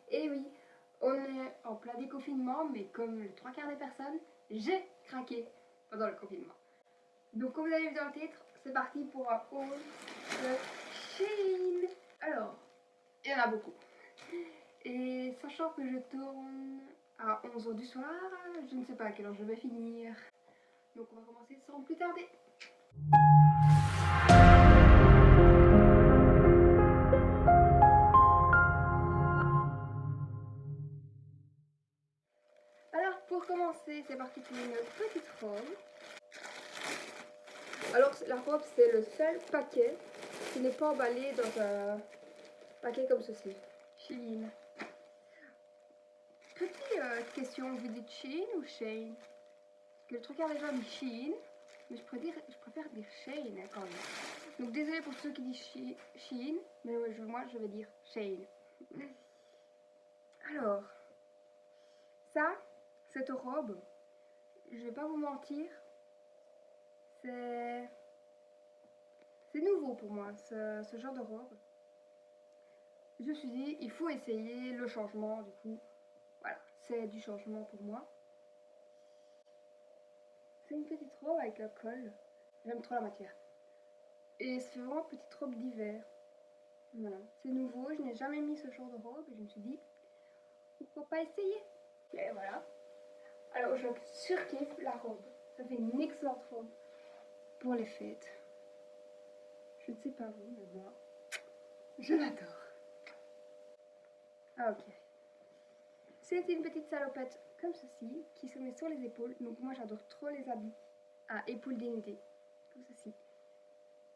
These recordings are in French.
Et oui, on est en plein déconfinement, mais comme les trois quarts des personnes, j'ai craqué pendant le confinement. Donc comme vous avez vu dans le titre, c'est parti pour un haul de Shein. Alors, il y en a beaucoup. Et sachant que je tourne à 11 h du soir, je ne sais pas à quelle heure je vais finir. Donc on va commencer sans plus tarder. Alors pour commencer, c'est parti pour une petite robe. Alors la robe, c'est le seul paquet qui n'est pas emballé dans un paquet comme ceci. Shein. Petite question, vous dites Shein ou Shein? Parce que le truc a déjà dit Shein, mais je préfère dire Shein quand même. Donc désolé pour ceux qui disent Shein, mais moi je vais dire Shein. Alors, ça, cette robe, je vais pas vous mentir, c'est nouveau pour moi, ce genre de robe. Je me suis dit, il faut essayer le changement, du coup, voilà, c'est du changement pour moi. C'est une petite robe avec un col, j'aime trop la matière. Et c'est vraiment une petite robe d'hiver. Voilà, c'est nouveau, je n'ai jamais mis ce genre de robe et je me suis dit, pourquoi pas essayer? Et voilà. Alors je surkiffe la robe, ça fait une excellente robe pour les fêtes. Je ne sais pas vous, mais moi, je l'adore. Ah ok. C'est une petite salopette comme ceci qui se met sur les épaules. Donc moi j'adore trop les habits à épaules dénudées, comme ceci.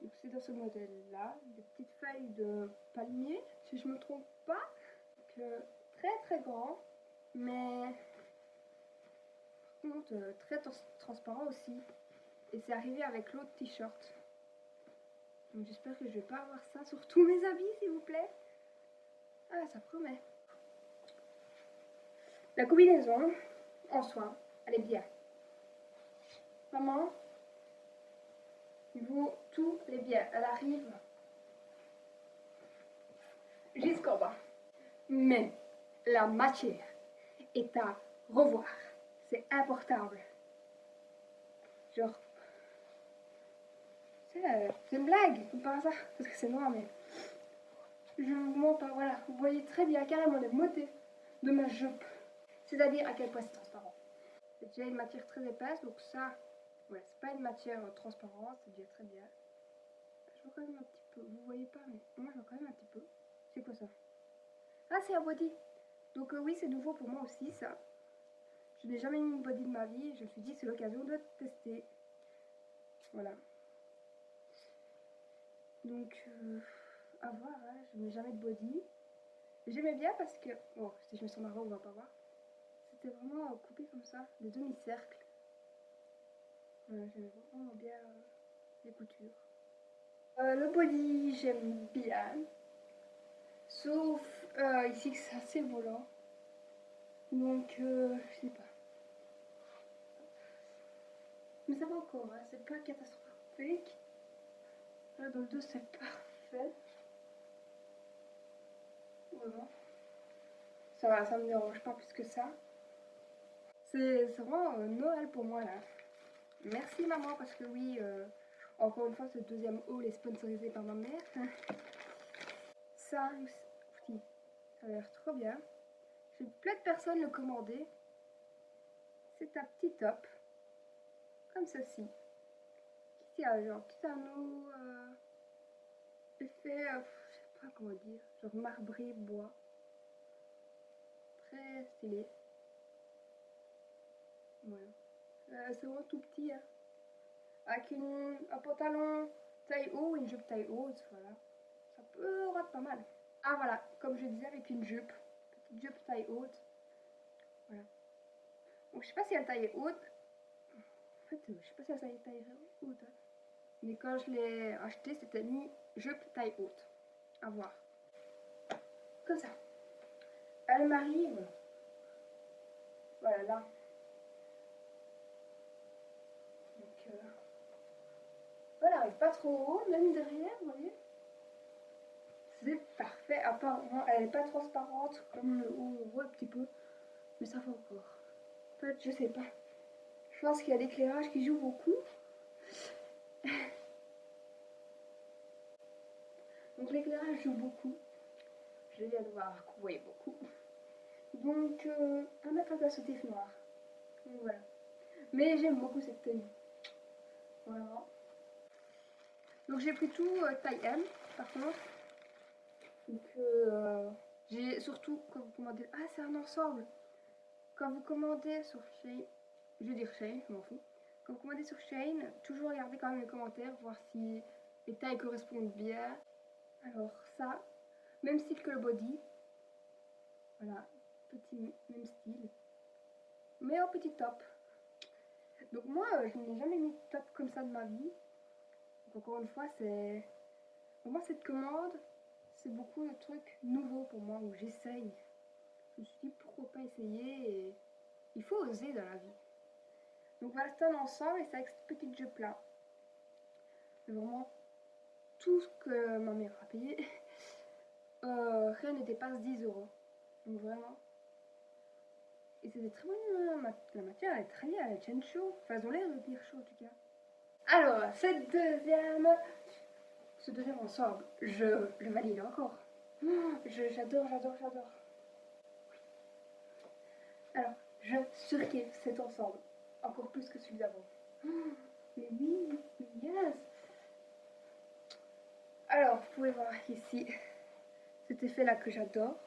Donc c'est dans ce modèle là, des petites feuilles de palmier, si je me trompe pas. Donc, très très grand, mais par contre très transparent aussi. Et c'est arrivé avec l'autre t-shirt. Donc j'espère que je vais pas avoir ça sur tous mes habits s'il vous plaît. Ah ça promet. La combinaison en soi, elle est bien. Vraiment, tout est bien. Elle arrive jusqu'en bas. Mais la matière est à revoir. C'est importable. Genre, c'est une blague, par hasard, parce que c'est noir, mais je vous mens pas. Voilà, vous voyez très bien carrément les motifs de ma jupe. C'est-à-dire à quel point c'est transparent. C'est déjà une matière très épaisse, donc ça, ouais, c'est pas une matière transparente, c'est déjà très bien. Je vois quand même un petit peu, vous voyez pas, mais moi je vois quand même un petit peu. C'est quoi ça? Ah, c'est un body. Donc oui, c'est nouveau pour moi aussi, ça. Je n'ai jamais mis une body de ma vie et je me suis dit c'est l'occasion de tester. Voilà. Donc, à voir, hein, je n'ai jamais de body. J'aimais bien parce que, bon, si je mets sur ma robe, on va pas voir. C'était vraiment coupé comme ça, des demi-cercles. Voilà, j'aimais vraiment bien les coutures. Le body, j'aime bien. Sauf ici que c'est assez volant. Donc, je sais pas. Mais ça va encore, hein, c'est pas catastrophique. Là, dans le dos, c'est parfait. Vraiment. Ça va, ça me dérange pas plus que ça. C'est vraiment Noël pour moi là. Merci maman parce que oui, encore une fois ce deuxième haul est sponsorisé par ma mère. Ça aussi, ça a l'air trop bien. J'ai plein de personnes le commander. C'est un petit top, comme ceci. Ici a genre petit anneau, effet, je sais pas comment dire, genre marbré bois. Très stylé. Voilà. C'est vraiment tout petit. Hein. Avec un pantalon taille haut, une jupe taille haute, voilà. Ça peut être pas mal. Ah voilà, comme je disais avec une jupe, petite jupe taille haute. Voilà. Donc je sais pas si elle taille haute. En fait, je sais pas si elle taille haute. Hein. Mais quand je l'ai acheté, c'était mis jupe taille haute. À voir. Comme ça. Elle m'arrive. Voilà là. Donc voilà, elle arrive pas trop haut, même derrière, vous voyez. C'est parfait. Apparemment, elle n'est pas transparente comme le haut, on voit un petit peu. Mais ça va encore. En fait, je sais pas. Je pense qu'il y a l'éclairage qui joue beaucoup. Donc l'éclairage joue beaucoup. Je viens de voir que vous voyez beaucoup. Donc, à mettre en place au tif noir. Donc voilà. Mais j'aime beaucoup cette tenue. Voilà. Donc j'ai pris tout taille M, par contre. Donc j'ai surtout, quand vous commandez... Ah, c'est un ensemble. Quand vous commandez sur Shein, je vais dire Shein, je m'en fous. Quand vous commandez sur Shein, toujours regardez quand même les commentaires, voir si les tailles correspondent bien. Alors ça, même style que le body. Voilà, petit, même style. Mais en petit top. Donc moi, je n'ai jamais mis de top comme ça de ma vie. Donc encore une fois, c'est... Pour moi, cette commande, c'est beaucoup de trucs nouveaux pour moi, où j'essaye. Je me suis dit, pourquoi pas essayer et... Il faut oser dans la vie. Donc voilà, c'est un ensemble et c'est avec cette petite jupe là. C'est vraiment tout ce que ma mère a payé. Rien ne dépasse 10 euros. Donc vraiment. Et c'est des très bonnes... La matière, elle est très bien, elle tient chaud. Enfin, elles ont l'air de tenir chaud en tout cas. Alors, ce deuxième ensemble, je le valide encore. J'adore, j'adore, j'adore. Alors, je surkiffe cet ensemble. Encore plus que celui d'avant. Mais oui, yes. Alors, vous pouvez voir ici cet effet-là que j'adore.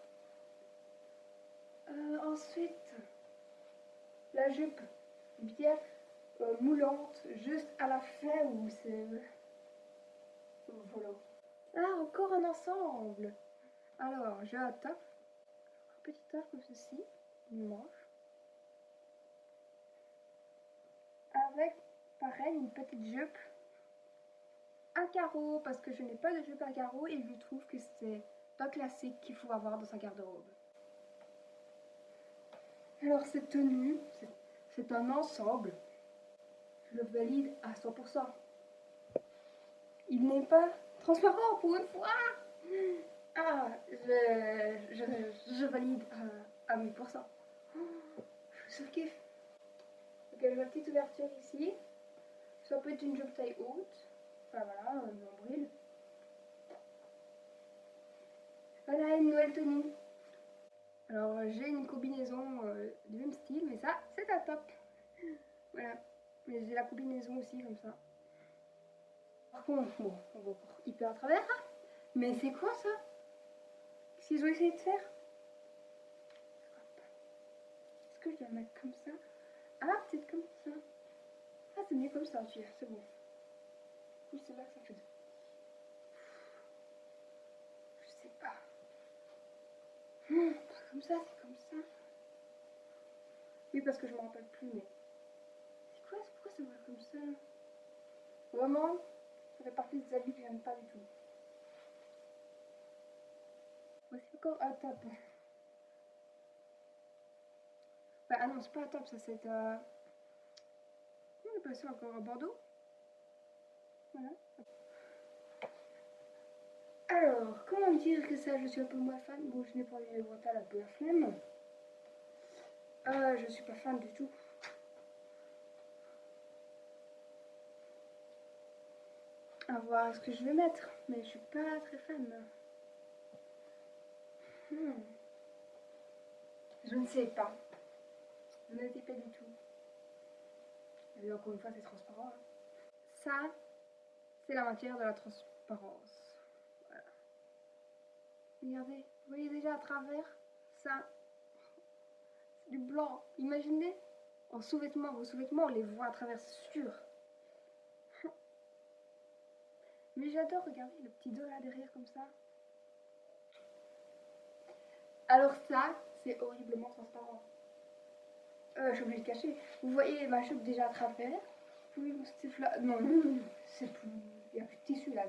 Ensuite, la jupe bien moulante, juste à la fin où c'est... Voilà. Ah, encore un ensemble. Alors, j'ai un top. Un petit top comme ceci, une manche. Avec, pareil, une petite jupe à carreaux, parce que je n'ai pas de jupe à carreaux et je trouve que c'est un classique qu'il faut avoir dans sa garde-robe. Alors cette tenue, c'est un ensemble. Je le valide à 100%. Il n'est pas transparent pour une fois. Ah, je valide à 1000%. Je surkiffe. Donc j'ai ma petite ouverture ici. Ça peut être une jupe taille haute. Enfin voilà, un nombril. Voilà une nouvelle tenue. Alors j'ai une combinaison du même style, mais ça c'est un top. Voilà. Mais j'ai la combinaison aussi comme ça. Par contre, bon, on va encore hyper à travers. Hein. Mais c'est quoi ça? Qu'est-ce qu'ils ont essayé de faire? Est-ce que je dois le mettre comme ça? Ah, peut-être comme ça. Ah, c'est mieux comme ça, tu vois, c'est bon. Oui, c'est là que ça fait. Je sais pas. Pas comme ça, c'est comme ça. Oui, parce que je me rappelle plus, mais. C'est quoi? Pourquoi ça va comme ça? Vraiment, ça fait partie des habits que j'aime pas du tout. Voici encore un top. Bah, ah non, c'est pas un top, ça c'est un. Comment on appelle ça encore? Un bandeau? Voilà. Alors, comment dire que ça, je suis un peu moins fan. Bon, je n'ai pas les bretelles, un peu la flemme. Je suis pas fan du tout. À voir ce que je vais mettre, mais je suis pas très fan. Je ne sais pas. Je ne sais pas du tout. Et encore une fois, c'est transparent. Hein. Ça, c'est la matière de la transparence. Voilà. Regardez, vous voyez déjà à travers ça. C'est du blanc. Imaginez, en sous-vêtements, vos sous-vêtements, on les voit à travers, c'est sûr. Mais j'adore, regardez le petit dos là derrière comme ça. Alors ça, c'est horriblement transparent. Je suis obligée de cacher. Vous voyez ma jupe déjà à travers. Oui, mon stif là. Non, non, non, c'est plus. Il n'y a plus de tissu là.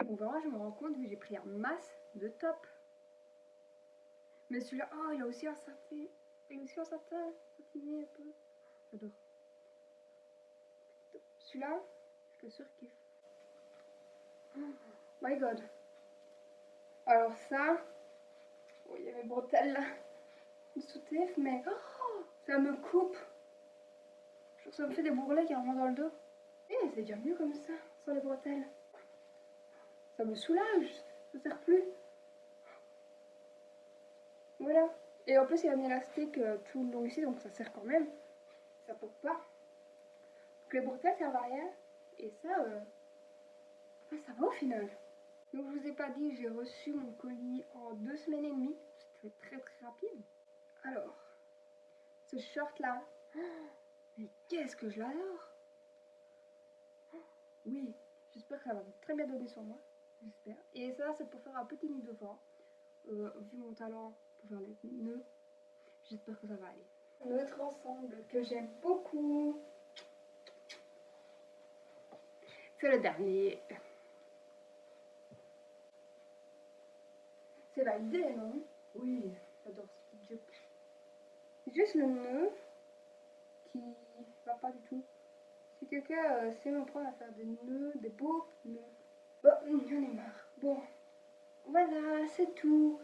Donc vraiment, je me rends compte que j'ai pris un masse de top. Mais celui-là, oh, il a aussi un satin. Il a aussi un satin satiné un peu. J'adore. Celui-là, je le surkiffe. Oh my god. Alors ça, oh, il y a mes bretelles là, une soutif, mais oh, ça me coupe. Ça me fait des bourrelets carrément dans le dos. Et c'est déjà mieux comme ça, sans les bretelles. Ça me soulage, ça sert plus. Voilà. Et en plus, il y a un élastique tout le long ici, donc ça sert quand même. Ça pop pas. Donc les bretelles servent à rien. Et ça, ça va au final. Donc je vous ai pas dit, j'ai reçu mon colis en 2 semaines et demie. C'était très très rapide. Alors, ce short là, mais qu'est-ce que je l'adore. Oui, j'espère que ça va très bien donner sur moi. J'espère. Et ça, c'est pour faire un petit nid devant. Vu mon talent pour faire les nœuds, j'espère que ça va aller. Un autre ensemble que j'aime beaucoup. C'est le dernier. C'est validé, non? Oui, j'adore ce petit jupe. C'est juste le nœud qui va pas du tout. Si quelqu'un sait m'apprendre à faire des nœuds, des beaux nœuds. Bon, j'en ai marre. Bon, voilà, c'est tout.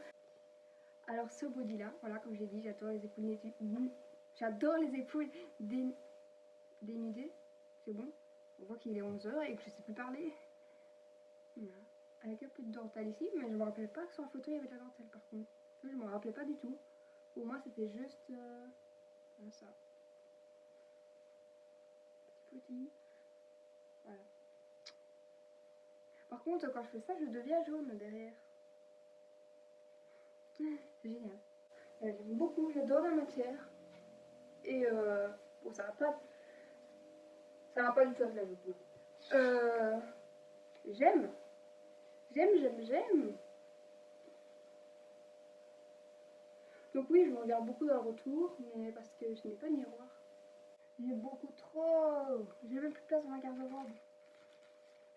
Alors ce body là, voilà, comme j'ai dit, j'adore les épaules j'adore les épaules dénudées. C'est bon. On voit qu'il est 11h et que je sais plus parler. Voilà. Avec un peu de dentelle ici, mais je me rappelle pas que sur la photo il y avait de la dentelle par contre. Ça, je me rappelais pas du tout. Pour moi c'était juste ça. Petit. Voilà. Par contre quand je fais ça je deviens jaune derrière. C'est génial. J'aime beaucoup, j'adore la matière. Et bon ça va pas du tout avec la vidéo. J'aime. J'aime. Donc oui, je me regarde beaucoup dans le retour, mais parce que je n'ai pas de miroir. J'ai beaucoup trop. J'ai même plus de place dans ma garde-robe.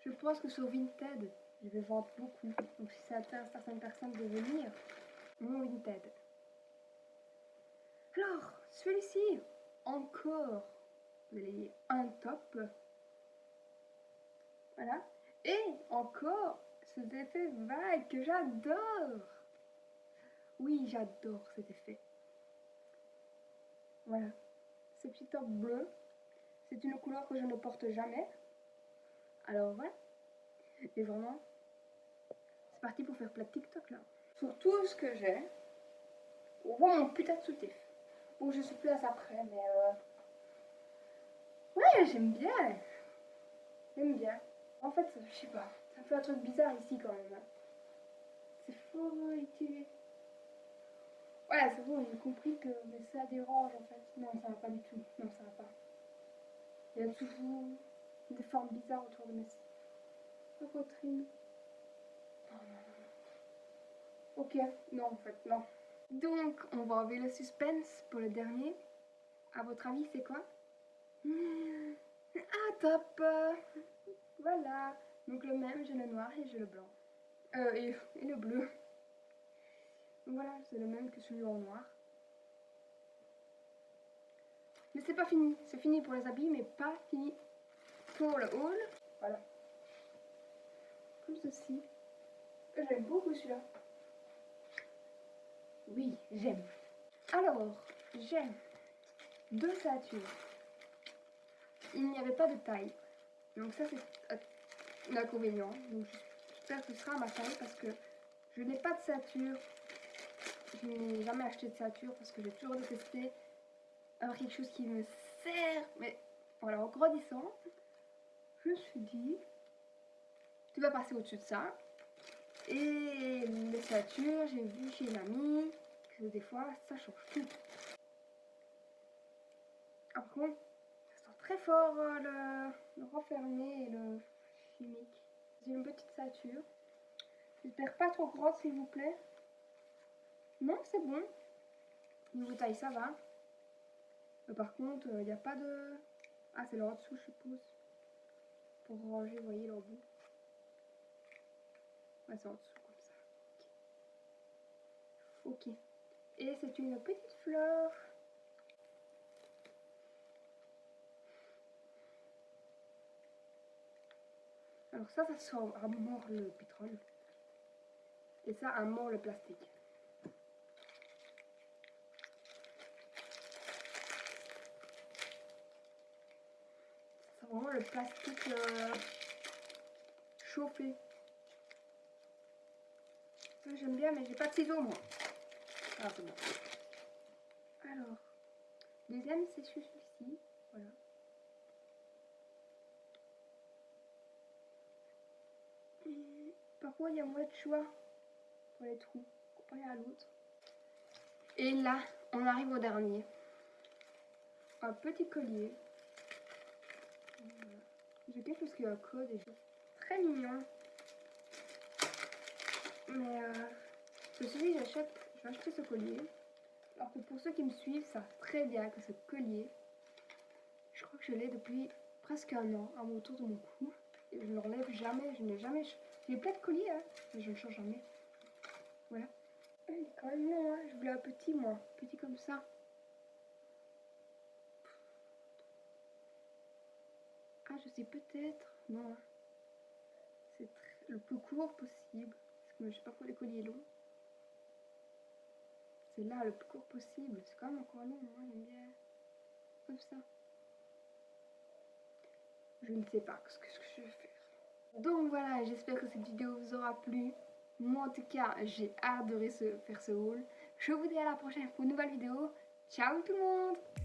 Je pense que sur Vinted, je vais vendre beaucoup. Donc si ça intéresse certaines personnes de venir, mon Vinted. Alors, celui-ci, encore, vous allez un top. Voilà. Et encore, cet effet vague que j'adore. Oui, j'adore cet effet. Voilà. Ce petit top bleu. C'est une couleur que je ne porte jamais. Alors voilà. Et vraiment, c'est parti pour faire plein de TikTok là. Sur tout ce que j'ai, on voit mon putain de soutif. Bon, je suis place après, mais ouais, j'aime bien. J'aime bien. En fait, je sais pas. Ça me fait un truc bizarre ici quand même. C'est fort utile. Ouais, c'est bon, j'ai compris que mais ça dérange en fait. Non, ça va pas du tout. Non, ça va pas. Il y a toujours des formes bizarres autour de mes poitrine. Non, non, non. Ok, non, en fait, non. Donc, on va enlever le suspense pour le dernier. À votre avis, c'est quoi? Ah, top! Voilà. Donc, le même, j'ai le noir et j'ai le blanc. Et le bleu. Donc, voilà, c'est le même que celui en noir. Mais c'est pas fini. C'est fini pour les habits, mais pas fini pour le haul. Voilà. Comme ceci. J'aime beaucoup celui-là. Oui, j'aime. Alors, j'ai 2 ceintures. Il n'y avait pas de taille. Donc ça, c'est un inconvénient. Donc j'espère que ce sera ma taille parce que je n'ai pas de ceinture. Je n'ai jamais acheté de ceinture parce que j'ai toujours détesté avoir quelque chose qui me sert. Mais voilà, en grandissant, je me suis dit, tu vas passer au-dessus de ça. Et les ceintures, j'ai vu chez une amie que des fois, ça change tout. Par contre, ça sent très fort le renfermé et le chimique. J'ai une petite ceinture. J'espère pas trop grosse, s'il vous plaît. Non, c'est bon. Niveau taille, ça va. Mais par contre, il n'y a pas de... Ah, c'est le en dessous, je suppose. Pour ranger, vous voyez, l'embout. Ouais, c'est en dessous, comme ça. Ok. Et c'est une petite fleur. Alors ça sent à mort le pétrole. Et ça, un mort le plastique. C'est vraiment le plastique chauffé. J'aime bien, mais j'ai pas de ciseaux moi. Ah, c'est bon. Alors, deuxième, c'est celui-ci. Voilà. Par contre, il y a moins de choix pour les trous comparé à l'autre. Et là, on arrive au dernier. Un petit collier. Voilà. J'ai quelque chose qui a un code et très mignon. Mais ceci, je vais acheter ce collier. Alors que pour ceux qui me suivent, savent très bien que ce collier, je crois que je l'ai depuis presque un an à autour de mon cou. Et je ne l'enlève jamais, je n'ai jamais... J'ai plein de colliers, hein, mais je ne change jamais. Voilà. Il est quand même long, hein. Je voulais un petit, moi. Petit comme ça. Ah, je sais peut-être. Non. C'est le plus court possible. Parce que je sais pas pour les colliers longs. C'est là le plus court possible. C'est quand même encore long, moi j'aime bien. Comme ça. Je ne sais pas ce que je vais faire. Donc voilà, j'espère que cette vidéo vous aura plu. Moi en tout cas, j'ai adoré faire ce haul. Je vous dis à la prochaine pour une nouvelle vidéo. Ciao tout le monde!